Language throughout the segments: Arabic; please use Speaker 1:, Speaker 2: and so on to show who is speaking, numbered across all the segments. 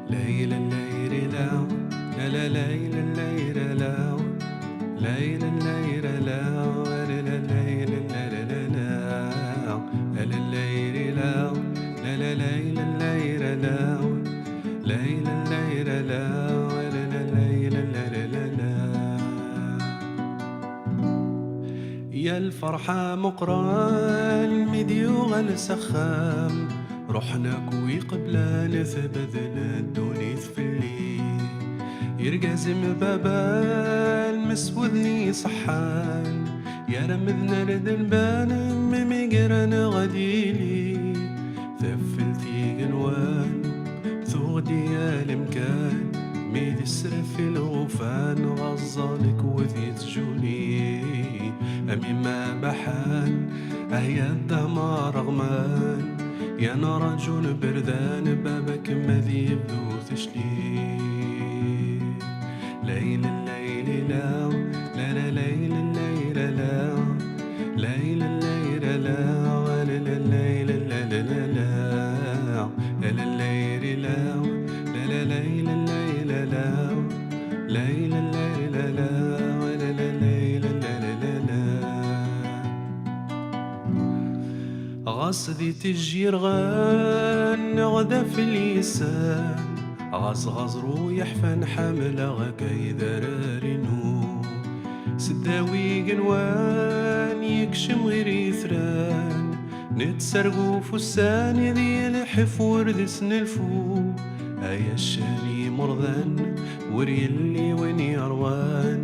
Speaker 1: ليلى الليل لا لا لا ليلى الليل لا ليلى الليل لا لا ليلى لا لا لا لا لا الليل لا لا لا ليلى الليل لا ليلى الليل لا لا ليلى لا لا لا لا. يا الفرحة مقرى المديو غالسخام روحنا كوي قبلا نثبذل الدوني ثفلي يرقزم بابا المسودني صحان يا رمذنا لذنبان مميقران غديلي ثفلتي قنوان ثغدي يا المكان ميد السرف الغفان غزالك وذيت جوني أمي ما بحان أهيا الدما رغمان يا رجل بردان بابك مذيب ذو تشلي ليل الليل لا لا لا ليل الليل لا ليل الليل لا ولا الليل لا لا لا لا لا الليل لا لا لا ليل الليل لا ليل الليل لا ولا الليل لا لا لا لا. غصدي تجير غان غدا في اليسان غز رويح فان حامل غكاي ذرارينو سداوي قنوان يكشم غير يثران نتسرقو فسان ذي الحف ورد سنلفو ايا الشاني مرضان وري اللي وين يروان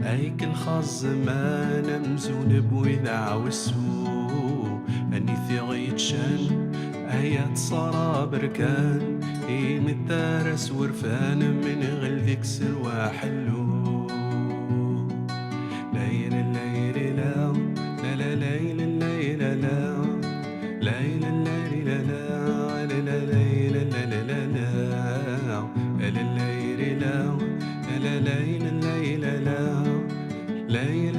Speaker 1: ايك الخاص ما نمزون بوذع والسوء اني ثغيت شان ايات صرا بركان متدارس ورفان من غلذك سلوى حلو ليل الليل لا لا لا ليل الليل لا ليل الليل لا لا ليل لا لا لا لا الليل لا لا ليل الليل لا ليل